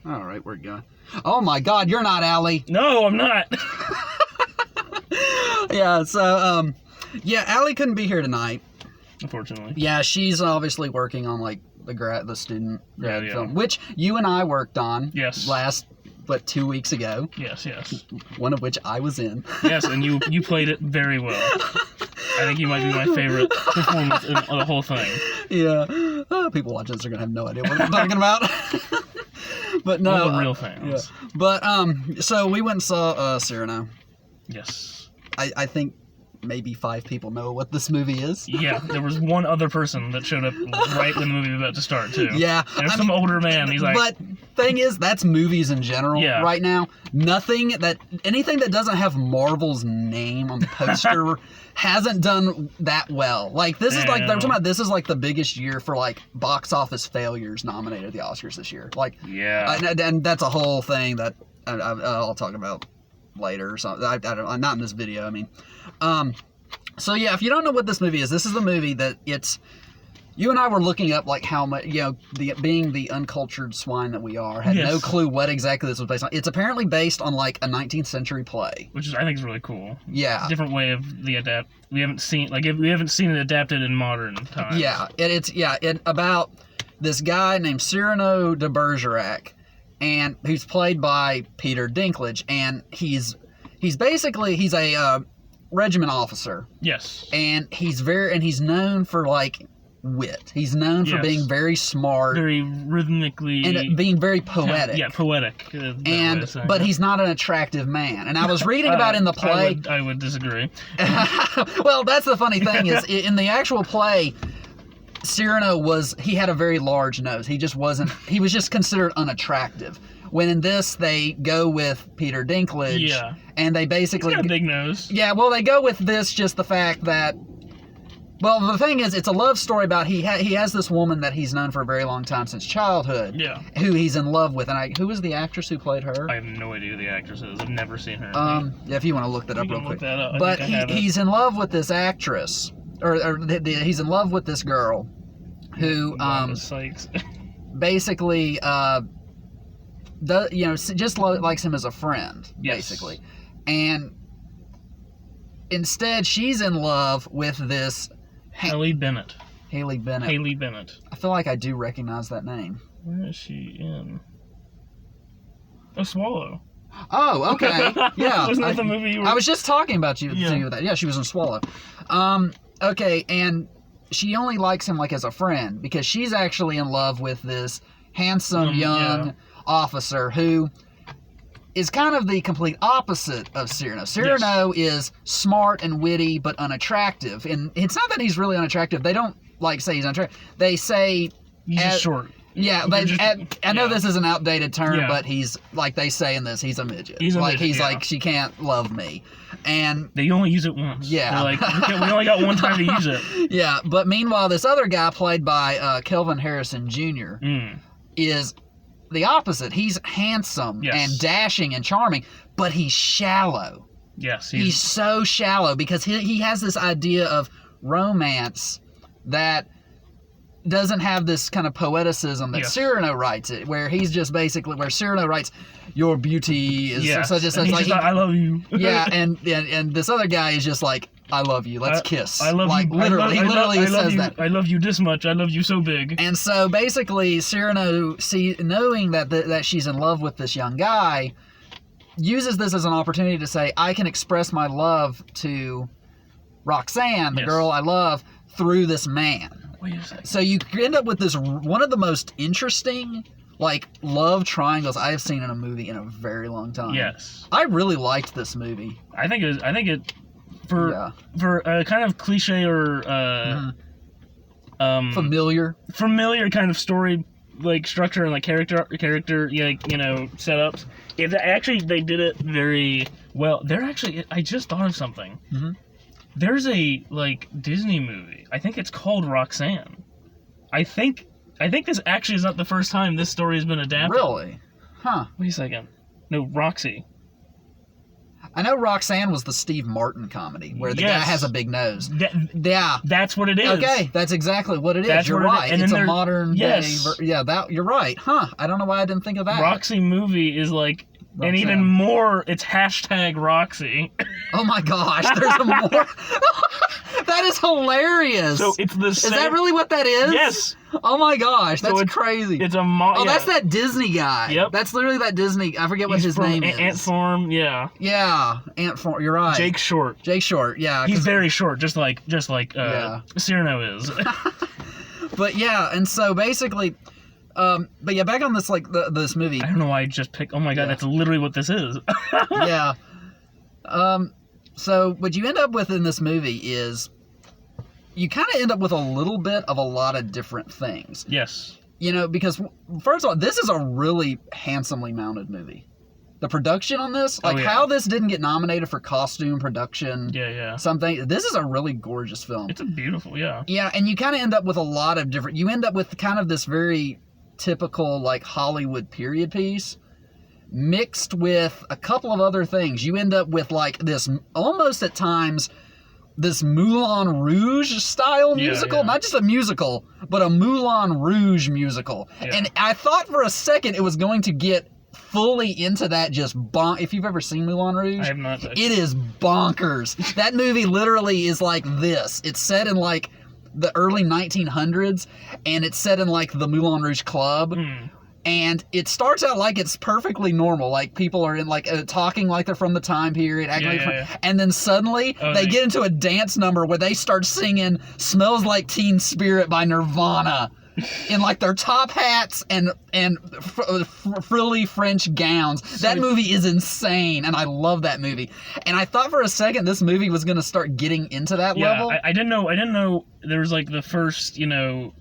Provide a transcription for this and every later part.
All right, we're going. Oh my God, you're not Allie. No, I'm not. Yeah, so, Allie couldn't be here tonight. Unfortunately. Yeah, she's obviously working on, like, the student grad Yeah. film, which you and I worked on. Yes. Last, 2 weeks ago. Yes. One of which I was in. Yes, and you played it very well. I think you might be my favorite performance in the whole thing. Yeah. People watching this are going to have no idea what I'm talking about. But no. All the real fans. Yeah. But, so we went and saw Cyrano. Yes. I think maybe 5 people know what this movie is. Yeah, there was one other person that showed up right when the movie was about to start, too. Yeah. There's some older man, he's like... But thing is, that's movies in general right now. Anything that doesn't have Marvel's name on the poster hasn't done that well. Like, this is like, they're talking about this is like the biggest year for, like, box office failures nominated at the Oscars this year. Like, yeah. And that's a whole thing that I'll talk about later or something. I don't, not in this video, I mean. So yeah, if you don't know what this movie is, this is the movie that you and I were looking up, like, how much, being the uncultured swine that we are, had no clue what exactly this was based on. It's apparently based on, like, a 19th century play. Which I think is really cool. Yeah. Different way of we haven't seen it adapted in modern times. Yeah. It's about this guy named Cyrano de Bergerac, and who's played by Peter Dinklage, and he's a regiment officer. Yes. And he's known for, like, wit. He's known for being very smart, very rhythmically, and being very poetic. Yeah, poetic. But he's not an attractive man. And I was reading about in the play. I would disagree. Well, that's the funny thing is in the actual play, Cyrano he had a very large nose. He was just considered unattractive. When in this, they go with Peter Dinklage. Yeah. And they basically... He's got a big nose. Yeah, well, they go with this, just the fact that... Well, the thing is, it's a love story about he has this woman that he's known for a very long time, since childhood. Yeah. Who he's in love with. And who was the actress who played her? I have no idea who the actress is. I've never seen her. Yeah, if you want to look that up real quick. Look that up. But he's in love with this actress. Or he's in love with this girl who... basically... just likes him as a friend, basically. And instead, she's in love with this... Haley Bennett. Haley Bennett. I feel like I do recognize that name. Where is she in? A Swallow. Oh, okay. Yeah. Wasn't that the movie you were... I was just talking about you with that. Yeah, she was in Swallow. Okay, and she only likes him, like, as a friend, because she's actually in love with this handsome, young... officer who is kind of the complete opposite of Cyrano. Cyrano is smart and witty but unattractive, and it's not that he's really unattractive. They don't say he's unattractive. They say he's just short. Yeah, I know this is an outdated term, but he's like they say in this, he's a midget. He's like she can't love me, and they only use it once. Yeah, they're like we only got one time to use it. Yeah, but meanwhile, this other guy played by Kelvin Harrison Jr. Is the opposite. He's handsome and dashing and charming, but he's shallow. Yes, he's so shallow because he has this idea of romance that doesn't have this kind of poeticism that Cyrano writes it, where he's just basically where Cyrano writes, "Your beauty is so just as like I love you." Yeah, and this other guy is just like, "I love you. Let's kiss." I love like, you. Literally, he literally says you. that. I love you this much. I love you so big. And so basically, Cyrano, knowing that she's in love with this young guy, uses this as an opportunity to say, "I can express my love to Roxanne, the girl I love, through this man." Wait a second. So you end up with this one of the most interesting, like, love triangles I have seen in a movie in a very long time. Yes. I really liked this movie. I think it for a kind of cliche or familiar kind of story, like, structure and like character setups. They did it very well. I just thought of something. Mm-hmm. There's a, like, Disney movie. I think it's called Roxanne. I think this actually is not the first time this story has been adapted. Really? Huh. Wait a second. No, Roxy. I know Roxanne was the Steve Martin comedy where the guy has a big nose. Yeah, that's what it is. Okay, that's exactly what it is. You're right. It's a modern day. You're right. Huh? I don't know why I didn't think of that. Roxy movie is like, Roxanne. And even more, it's hashtag Roxy. Oh my gosh, there's a more. That is hilarious. So it's the same. Is that really what that is? Yes. Oh my gosh, that's crazy. It's a that's that Disney guy. Yep. That's literally that Disney. I forget what his name is. Ant Farm. Yeah. Yeah, Ant Farm. You're right. Jake Short. Yeah. He's very short, just like Cyrano is. But yeah, and so basically. But yeah, back on this this movie. I don't know why I just picked. Oh my god, that's literally what this is. Yeah. So what you end up with in this movie is you kind of end up with a little bit of a lot of different things. Yes. You know, because first of all, this is a really handsomely mounted movie. The production on this, how this didn't get nominated for costume production. Yeah. Something. This is a really gorgeous film. It's a beautiful, yeah. Yeah, and you kind of end up with a lot of different. You end up with kind of this very typical Hollywood period piece mixed with a couple of other things. You end up with this almost at times this Moulin Rouge style musical, not just a musical, but a Moulin Rouge musical. Yeah. And I thought for a second it was going to get fully into that if you've ever seen Moulin Rouge, I have not. It is bonkers. That movie literally is like this. It's set in the early 1900s, and it's set in the Moulin Rouge Club. And it starts out it's perfectly normal. People are in talking like they're from the time period, acting and then suddenly they get into a dance number where they start singing "Smells Like Teen Spirit" by Nirvana. In their top hats and frilly French gowns. That movie is insane, and I love that movie. And I thought for a second this movie was going to start getting into that level. I didn't know there was the first, kind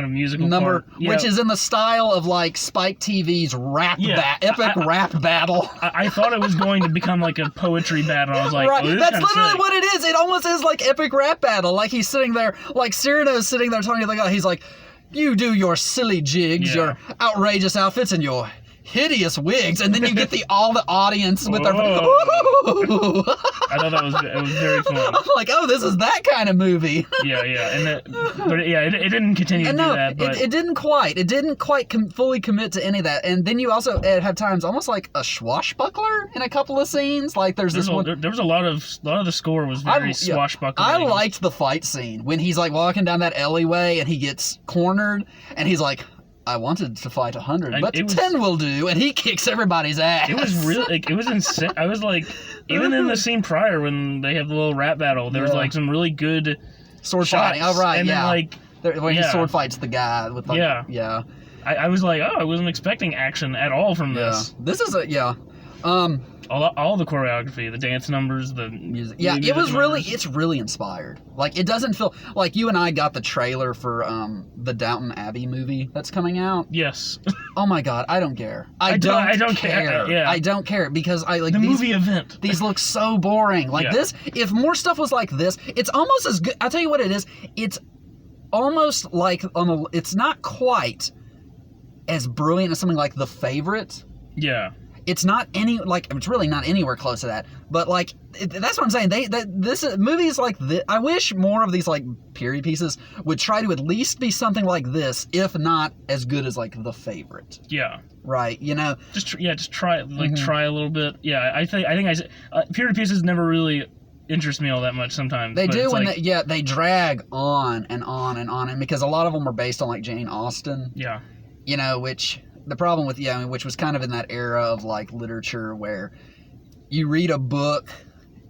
of musical number, part. Which is in the style of Spike TV's epic rap battle. I thought it was going to become a poetry battle. I was like, right. Oh, that's literally what it is. It almost is epic rap battle. He's sitting there, Cyrano's sitting there talking to the guy. He's like, you do your silly jigs, your outrageous outfits, and your hideous wigs, and then you get all the audience with their. I thought it was very fun. I'm like, oh, this is that kind of movie. It didn't continue to do that. But it didn't quite fully commit to any of that. And then you also have times almost like a swashbuckler in a couple of scenes. There was a lot of the score was very swashbuckling. I liked the fight scene when he's walking down that alleyway and he gets cornered and he's like, I wanted to fight 100, but 10 will do, and he kicks everybody's ass. It was really, it was insane. I was even in the scene prior when they have the little rap battle, there was some really good sword shots. fighting. Oh, right, and then when he sword fights the guy with I was like, I wasn't expecting action at all from this. This is all the choreography, the dance numbers, the music. Yeah, it's really inspired. It doesn't feel you and I got the trailer for the Downton Abbey movie that's coming out. Yes. Oh my god, I don't care. I don't care. Yeah. I don't care because the these, movie event. These look so boring. This, if more stuff was like this, it's almost as good. I'll tell you what it is. It's almost it's not quite as brilliant as something like The Favorite. Yeah. It's not it's really not anywhere close to that. But that's what I'm saying. Movies like this. I wish more of these period pieces would try to at least be something like this, if not as good as The Favorite. Yeah. Right. Just try try a little bit. Yeah. I think period pieces never really interest me all that much sometimes. They do when they drag on and on and on, and because a lot of them are based on Jane Austen. Yeah. Which. The problem with which was kind of in that era of literature where you read a book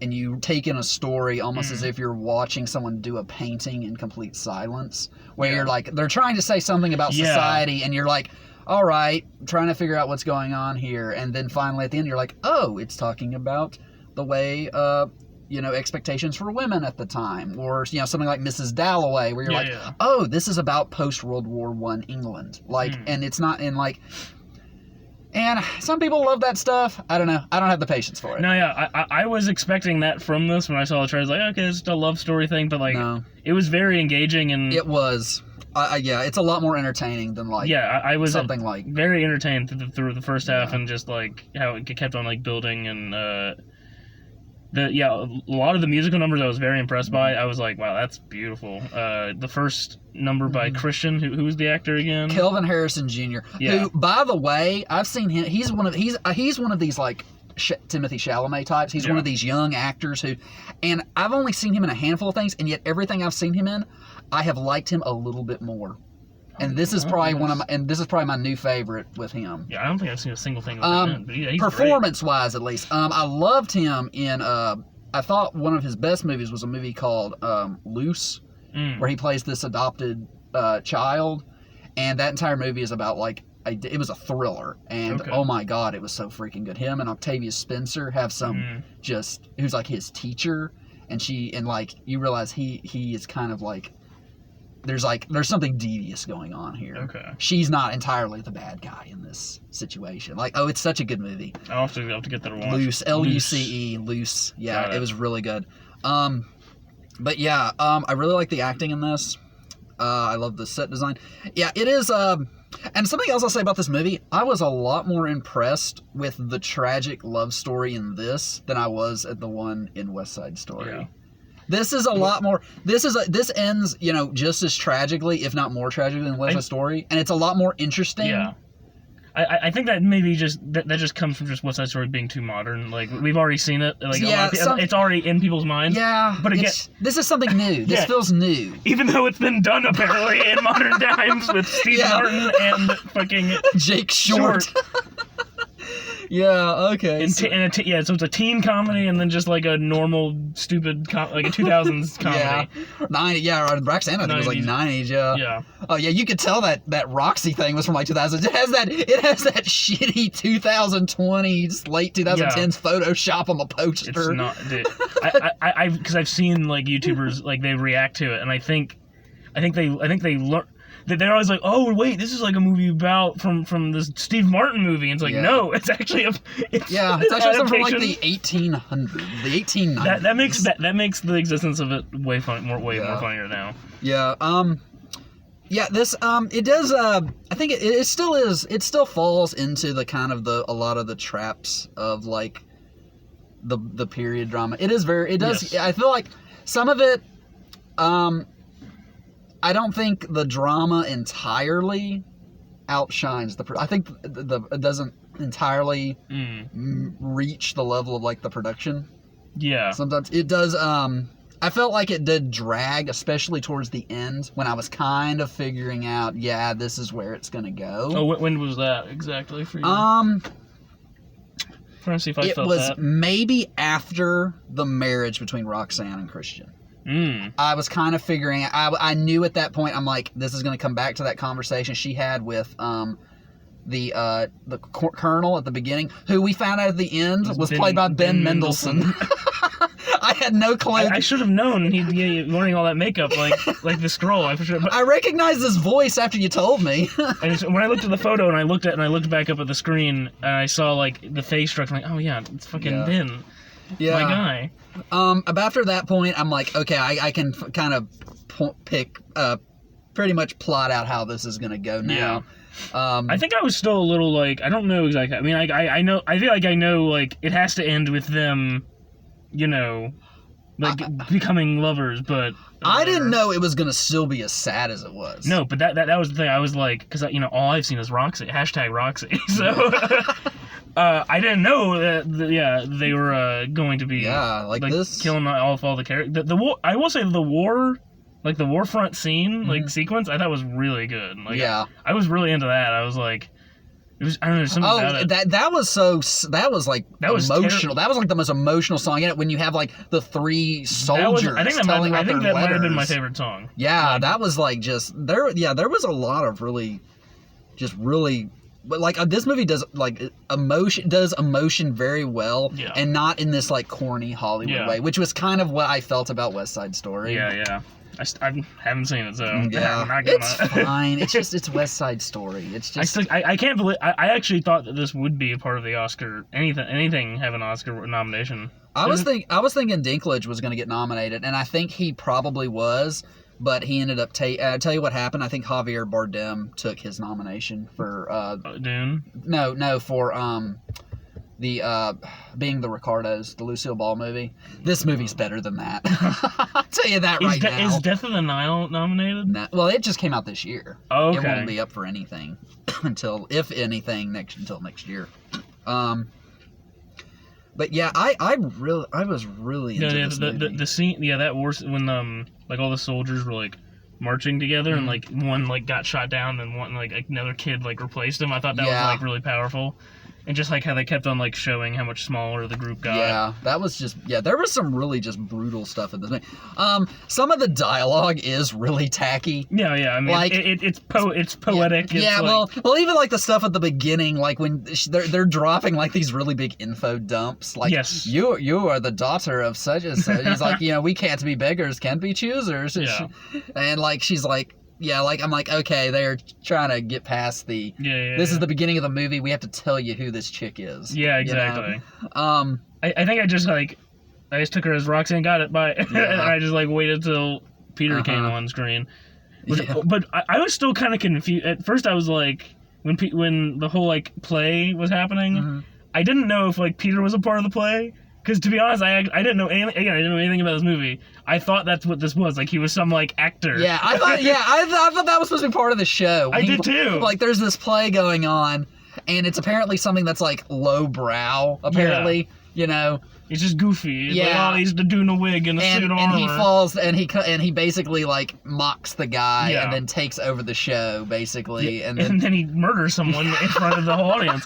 and you take in a story almost as if you're watching someone do a painting in complete silence, where you're they're trying to say something about society and you're all right, trying to figure out what's going on here, and then finally at the end you're oh, it's talking about the way expectations for women at the time, or something like Mrs. Dalloway, where you're oh, this is about post-World War I England, and it's not in and some people love that stuff. I don't know. I don't have the patience for it. No, I was expecting that from this when I saw the trailer. I was okay, it's just a love story thing, but no. It was very engaging, and it was. It's a lot more entertaining than I was something very entertained through the first half, and just how it kept on building, and A lot of the musical numbers I was very impressed by. I was like, wow, that's beautiful. The first number by Christian, who's the actor again? Kelvin Harrison Jr. Yeah. Who, by the way, I've seen him. He's one of these like Timothy Chalamet types. He's one of these young actors who, and I've only seen him in a handful of things, and yet everything I've seen him in, I have liked him a little bit more. And this is probably my new favorite with him. Yeah, I don't think I've seen a single thing with him in, but yeah, he's performance-wise, at least. I loved him in. I thought one of his best movies was a movie called Loose, where he plays this adopted child, and that entire movie is about like it was a thriller, and oh my god, it was so freaking good. Him and Octavia Spencer have some who's like his teacher, and you realize he is kind of like. There's something devious going on here. Okay. She's not entirely the bad guy in this situation. Like, it's such a good movie. I'll have to get that to watch. Loose, Luce, Loose. Yeah, it was really good. But yeah, I really like the acting in this. I love the set design. Yeah, it is. And something else I'll say about this movie, I was a lot more impressed with the tragic love story in this than I was at the one in West Side Story. Yeah. This is a lot more. This ends, just as tragically, if not more tragically than West Side Story, and it's a lot more interesting. Yeah, I think that maybe that just comes from just West Side Story being too modern. Like we've already seen it. Like it's already in people's minds. Yeah, but again, this is something new. This feels new, even though it's been done apparently in modern times with Steve Martin and fucking Jake Short. Yeah, okay. So it's a teen comedy and then just like a normal, stupid, like a 2000s comedy. Roxanne, I think was like 90s, yeah. Oh, yeah, you could tell that Roxy thing was from like 2000s. It has that shitty 2020s, late 2010s Photoshop on the poster. It's not, dude. Because I've seen like YouTubers, like they react to it, and I think they learn. They're always like, oh wait, this is like a movie about from this Steve Martin movie. And it's like, no, it's actually it's actually something from like the 1800s, the 1890s. That makes the existence of it way more funnier now. Yeah. This it does. I think it still is. It still falls into the kind of a lot of the traps of like the period drama. It is very. It does. Yes. I feel like some of it. I don't think the drama entirely outshines I think it doesn't entirely reach the level of like the production. Yeah. Sometimes it does. I felt like it did drag, especially towards the end when I was kind of figuring out, this is where it's gonna go. Oh, when was that exactly for you? Trying to see if I felt that. It was maybe after the marriage between Roxanne and Christian. I was kind of figuring. I knew at that point. I'm like, this is going to come back to that conversation she had with the colonel at the beginning, who we found out at the end was played by Ben Mendelsohn. I had no clue. I should have known. He'd be wearing all that makeup like the scroll. I recognized his voice after you told me. And when I looked at the photo and I looked back up at the screen and I saw like the face structure, I'm like, oh yeah, it's fucking Ben. Yeah. My guy. After that point, I'm like, okay, I can kind of pick, pretty much plot out how this is going to go now. Yeah. I think I was still a little like, I don't know exactly. I mean, I know, I feel like I know, like, it has to end with them, becoming lovers, but... I didn't know it was going to still be as sad as it was. No, but that was the thing. I was like, because, all I've seen is Roxy, #Roxy, so... I didn't know that. They were going to be this killing all the characters. The war. I will say the war, like the war front scene, sequence. I thought was really good. Like, I was really into that. I was like, it was. I don't know. Something about it. That was emotional. That was like the most emotional song in it. When you have like the three soldiers. I think that might have been my favorite song. Yeah, that was like just there. Yeah, there was a lot of really. But like this movie does emotion very well, and not in this like corny Hollywood way, which was kind of what I felt about West Side Story. Yeah. I haven't seen it, so I'm not gonna... It's fine. It's West Side Story. It's just I can't believe I actually thought that this would be a part of the Oscar. Anything have an Oscar nomination. I was thinking Dinklage was going to get nominated, and I think he probably was. But he ended up I'll tell you what happened. I think Javier Bardem took his nomination for Dune. No, for Being the Ricardos, the Lucille Ball movie. This movie's better than that. I'll tell you that right now. Is Death of the Nile nominated? No, well, it just came out this year. Oh, okay. It won't be up for anything until next year. But yeah, I was really into this movie. The scene, that war when like all the soldiers were like marching together and like one like got shot down and one like another kid like replaced him. I thought that was like really powerful. And just like how they kept on like showing how much smaller the group got. Yeah, that was just there was some really just brutal stuff in this movie. Some of the dialogue is really tacky. Yeah. I mean, like it's poetic. Yeah, well, even like the stuff at the beginning, like when they're dropping like these really big info dumps. Like, yes, you are the daughter of such and such. He's like, we can't be beggars, can't be choosers. Yeah. And like she's like. Yeah, like I'm like, okay, they're trying to get past the. This is the beginning of the movie. We have to tell you who this chick is. Yeah, exactly. I think I just took her as Roxanne got it by, and I just like waited till Peter came on screen. But I was still kind of confused. At first, I was like, when the whole like play was happening, I didn't know if like Peter was a part of the play. Because to be honest, I didn't know anything. Again, I didn't know anything about this movie. I thought that's what this was. Like he was some like actor. Yeah, I thought that was supposed to be part of the show. I did too. Like there's this play going on, and it's apparently something that's like lowbrow. Apparently, It's just goofy. It's like, he's the dude in a wig and a suit armor. And he falls, and he basically like mocks the guy, and then takes over the show basically, and then he murders someone in front of the whole audience.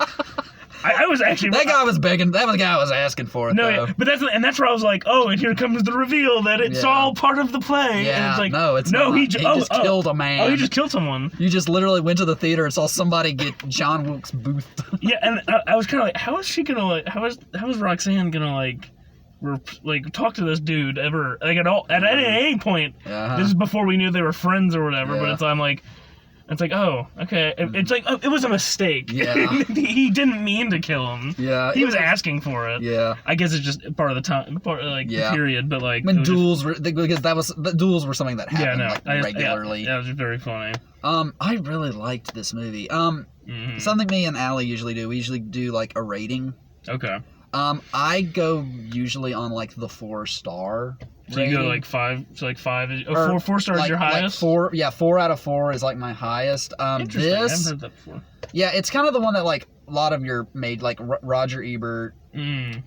I was actually that guy was begging. That was the guy I was asking for it. No, though. Yeah, but that's where I was like, oh, and here comes the reveal that it's all part of the play. Yeah, and it's like, no, it's not. He just killed a man. Oh, he just killed someone. You just literally went to the theater and saw somebody get John Wilkes Booth. Yeah, and I was kind of like, how is she gonna like? How is Roxanne gonna like talk to this dude ever like at all at any point? This is before we knew they were friends or whatever. But it's like, oh, okay. It's like, it was a mistake. Yeah. He didn't mean to kill him. Yeah. He was asking for it. Yeah. I guess it's just part of the time, the period, but like. When duels because the duels were something that happened regularly. Yeah, that was very funny. I really liked this movie. Something me and Allie usually do. We usually do like a rating. Okay. I go usually on like the 4-star. So you go like 5. So like 5 is 4 stars your highest. Like 4 out of 4 is like my highest. Interesting. I haven't heard that before. Yeah, it's kind of the one that like a lot of your made like Roger Ebert,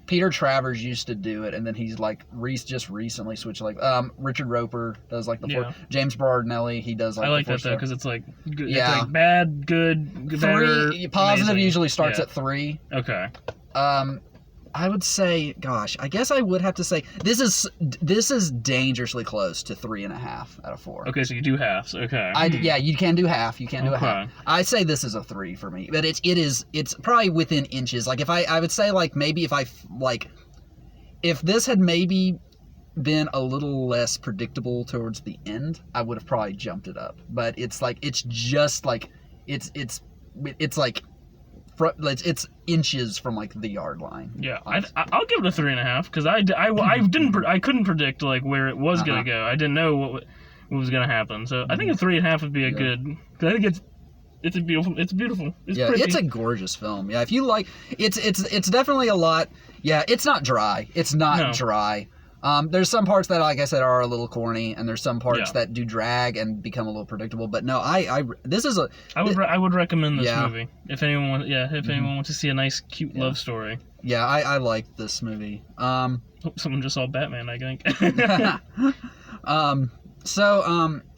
Peter Travers used to do it, and then he's like just recently switched like Richard Roper does like the 4. James Berardinelli, he does like. I like that though because it's like good, it's like bad, good, better. 3 positive amazing. Usually starts at 3. Okay. I would say, gosh, I guess I would have to say this is dangerously close to 3.5 out of 4. Okay, so you do halves. Okay. Yeah, you can do half. You can do a half. I say this is a 3 for me, but it's probably within inches. Like if I would say like maybe if this had maybe been a little less predictable towards the end, I would have probably jumped it up. But it's like it's inches from like the yard line. Yeah, I'll give it a 3.5 because I couldn't predict like where it was gonna go. I didn't know what was gonna happen. So I think a 3.5 would be a good. Cause I think it's beautiful. It's pretty. It's a gorgeous film. Yeah, if you like, it's definitely a lot. Yeah, it's not dry. It's not dry. There's some parts that, like I said, are a little corny, and there's some parts that do drag and become a little predictable. But no, I would recommend this movie if anyone wants to see a nice, cute love story. Yeah, I like this movie. Someone just saw Batman, I think.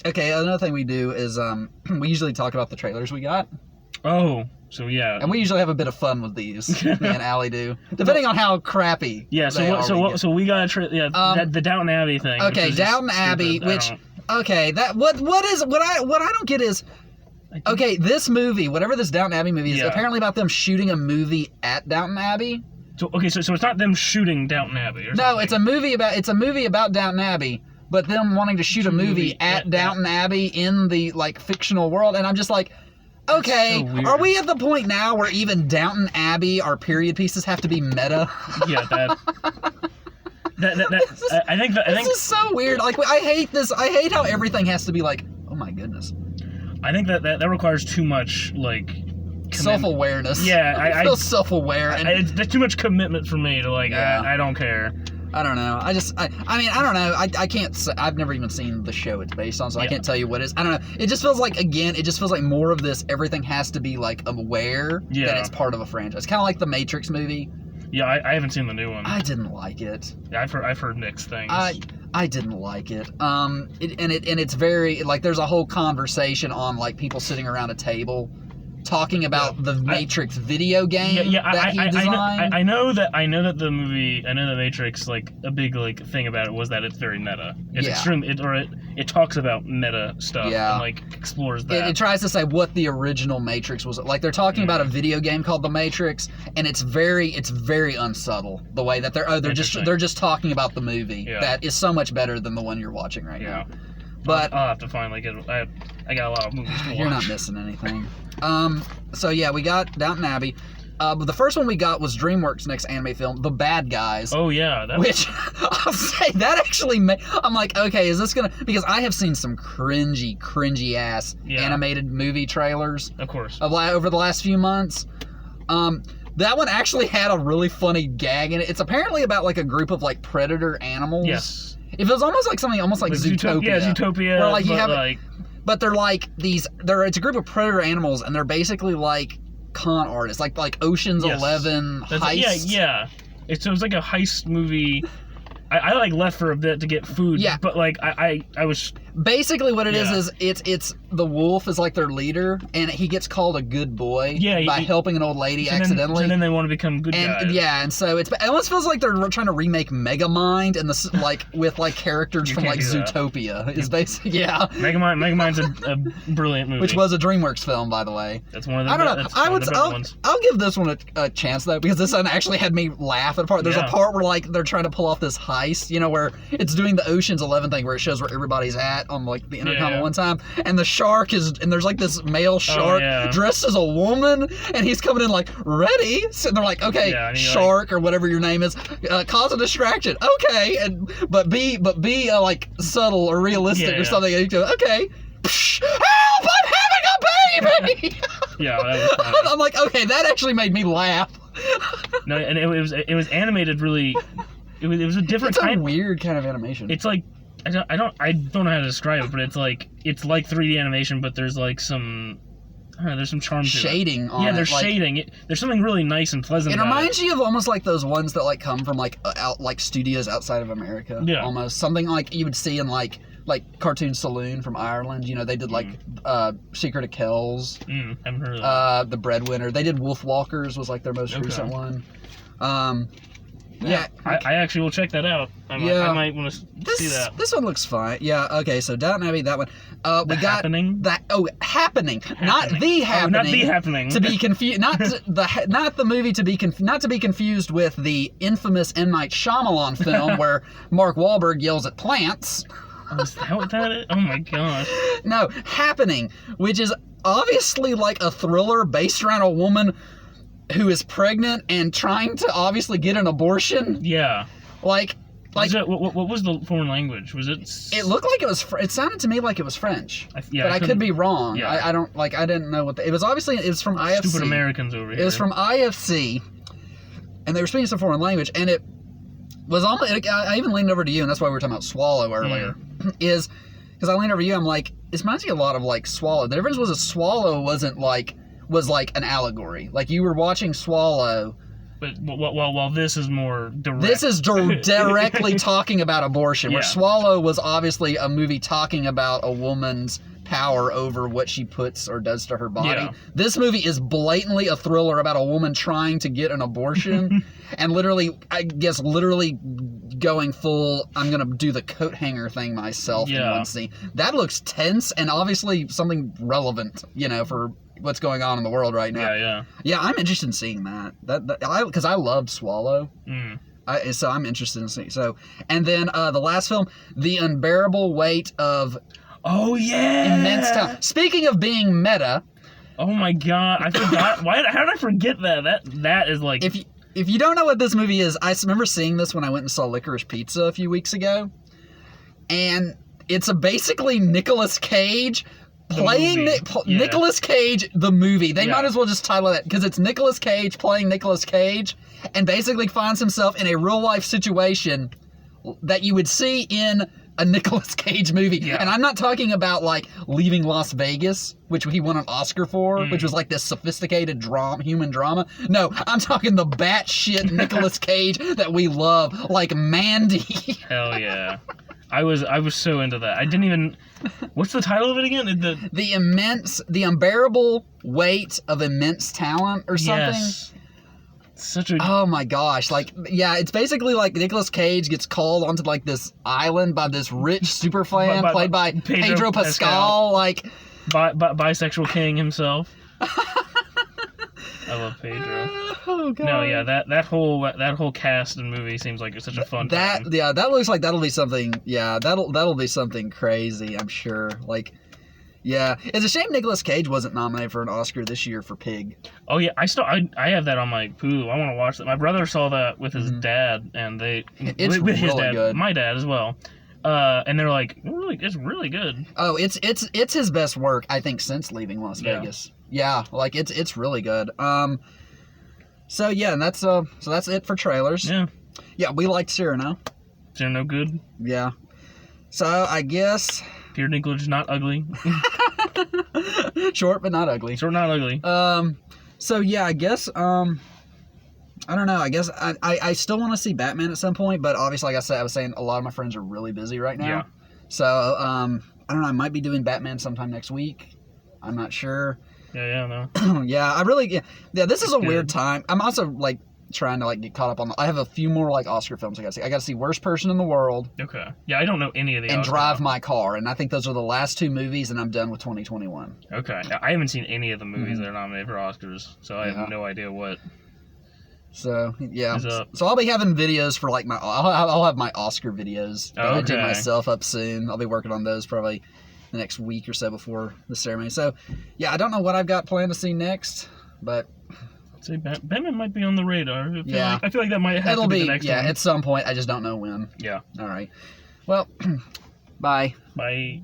Okay, another thing we do is we usually talk about the trailers we got. Oh. So yeah, and we usually have a bit of fun with these. Me and Allie do, depending on how crappy. Yeah. So we got the Downton Abbey thing. Okay, Downton Abbey, what I don't get is, okay, this movie, whatever this Downton Abbey movie is, apparently about them shooting a movie at Downton Abbey. So it's not them shooting Downton Abbey. Or no, it's a movie about Downton Abbey, but them wanting to shoot a movie at Downton Abbey in the like fictional world, and I'm just like. Okay, so are we at the point now where even Downton Abbey, our period pieces, have to be meta? Yeah, I think this is so weird. Like, I hate this. I hate how everything has to be like, oh my goodness. I think that requires too much like self-awareness. Yeah, I feel self-aware. And that's too much commitment for me to like. Yeah. I don't care. I don't know. I mean, I don't know. I can't say, I've never even seen the show it's based on, so I can't tell you what it is. I don't know. It just feels like, again, it just feels like more of this, everything has to be, like, aware that it's part of a franchise. Kind of like the Matrix movie. Yeah, I haven't seen the new one. I didn't like it. Yeah, I've heard mixed things. I didn't like it. It's very, like, there's a whole conversation on, like, people sitting around a table talking about the Matrix video game that he designed. I know that the movie, I know the Matrix, like, a big, like, thing about it was that it's very meta. It's extreme, it talks about meta stuff and, like, explores that. It tries to say what the original Matrix was. Like, they're talking about a video game called The Matrix, and it's very unsubtle, the way that they're just talking about the movie that is so much better than the one you're watching right now. But I'll have to find, like, I got a lot of movies to watch. You're not missing anything. So yeah, we got Downton Abbey. But the first one we got was DreamWorks' next anime film, The Bad Guys. Oh yeah, which I'll say that actually I'm like, okay, is this gonna, because I have seen some cringy ass animated movie trailers, of course, over the last few months. That one actually had a really funny gag in it. It's apparently about like a group of like predator animals. Yes. It feels almost like something almost like Zootopia. Yeah, Zootopia. Where like you have but they're like it's a group of predator animals, and they're basically like con artists, like Ocean's 11 heist. Yeah. It was like a heist movie. I like left for a bit to get food. Yeah. But like I was basically what it is it's the wolf is like their leader, and he gets called a good boy by helping an old lady accidentally. And then they want to become good guys. Yeah, and so it almost feels like they're trying to remake Megamind and this like with like characters from like Zootopia. Is basically Megamind's a brilliant movie. Which was a DreamWorks film, by the way. That's one of the I don't know. I'll give this one a chance though, because this one actually had me laugh at a part. There's a part where like they're trying to pull off this heist, you know, where it's doing the Ocean's 11 thing where it shows where everybody's at on like the intercom at one time, and the shark and there's like this male shark dressed as a woman, and he's coming in like ready, so they're like, okay, shark or whatever your name is, cause a distraction, okay, but be like subtle or realistic or something. And you go, okay, help, I'm having a baby. Yeah, that was funny. I'm like, okay, that actually made me laugh. No, and it was animated really. It was a different kind. It's a weird kind of animation. It's like I don't know how to describe it, but it's like 3D animation, but there's like some, I don't know, there's some charm to shading it. on it. Yeah, there's shading. There's something really nice and pleasant about it. It reminds you of almost like those ones that like come from like studios outside of America. Yeah. Almost something like you would see in like Cartoon Saloon from Ireland. You know, they did like Secret of Kells. Haven't heard of that. The Breadwinner. They did Wolf Walkers was like their most recent one. Yeah, I actually will check that out. I might want to see that. This one looks fine. Yeah, okay, so Downton Abbey, that one. We got Happening? Happening. Not The Happening. Not The Happening. To be confused, not the movie not to be confused with the infamous M. Night Shyamalan film where Mark Wahlberg yells at plants. Oh, is that what that is? Oh my gosh. No, Happening, which is obviously like a thriller based around a woman who is pregnant and trying to obviously get an abortion. Yeah. Like what was the foreign language? Was it? It looked like it was. It sounded to me like it was French. But I could be wrong. Yeah. I don't like. I didn't know what it was. Obviously, it was from IFC. Stupid Americans over here. It was from IFC, and they were speaking some foreign language, and it was almost. I even leaned over to you, and that's why we were talking about Swallow earlier. Is because I leaned over to you. I'm like, it reminds me a lot of like Swallow. The difference was a Swallow was like an allegory. Like you were watching Swallow. But while this is more direct. This is directly talking about abortion, where Swallow was obviously a movie talking about a woman's power over what she puts or does to her body. Yeah. This movie is blatantly a thriller about a woman trying to get an abortion and literally going full, I'm going to do the coat hanger thing myself in one scene. That looks tense and obviously something relevant, for what's going on in the world right now. Yeah, I'm interested in seeing that. Because I loved Swallow. So I'm interested in seeing. So, and then the last film, The Unbearable Weight of Immense Talent. Speaking of being meta. Oh my god, I forgot. How did I forget that? That is like. If you don't know what this movie is, I remember seeing this when I went and saw Licorice Pizza a few weeks ago, and it's basically Nicolas Cage playing Nicolas Cage, the movie. They might as well just title it, because it's Nicolas Cage playing Nicolas Cage, and basically finds himself in a real life situation that you would see in a Nicolas Cage movie. Yeah. And I'm not talking about like Leaving Las Vegas, which he won an Oscar for, which was like this sophisticated human drama. No, I'm talking the batshit Nicolas Cage that we love, like Mandy. Hell yeah. I was so into that. I didn't even. What's the title of it again? The unbearable weight of immense talent or something. Yes. Such a. Oh my gosh! Like, yeah, it's basically like Nicolas Cage gets called onto like this island by this rich superfan played by Pedro Pascal. Like, bisexual king himself. I love Pedro. Oh god. No, yeah, that whole cast and movie seems like it's such a fun time. Yeah, that looks like that'll be something. Yeah, that'll be something crazy, I'm sure. Like, yeah, it's a shame Nicolas Cage wasn't nominated for an Oscar this year for Pig. Oh yeah, I have that on my Hulu. I want to watch that. My brother saw that with his dad, and it's with really his dad, good. My dad as well. And they're like, it's really good. Oh, it's his best work, I think, since Leaving Las Vegas. Yeah, like it's really good. So yeah, and that's it for trailers. Yeah. Yeah, we liked Cyrano. Cyrano good. Yeah. So I guess Peter Dinklage not ugly. Short but not ugly. Short not ugly. So yeah, I guess I don't know. I guess I still want to see Batman at some point, but obviously, like I was saying, a lot of my friends are really busy right now. Yeah. So I don't know. I might be doing Batman sometime next week. I'm not sure. Yeah, no. Yeah. This is a weird time. I'm also like trying to like get caught up on. I have a few more like Oscar films I gotta see. I gotta see Worst Person in the World. Okay. Yeah, I don't know any of the. And Oscar Drive My Car, and I think those are the last two movies, and I'm done with 2021. Okay. I haven't seen any of the movies that are nominated for Oscars, so I have no idea what. So yeah, so I'll be having videos for like I'll have my Oscar videos that I do myself up soon. I'll be working on those probably the next week or so before the ceremony. So yeah, I don't know what I've got planned to see next, but I'd say Batman might be on the radar. I feel like that might have to be the next one. At some point. I just don't know when. Yeah. All right. Well, bye. Bye.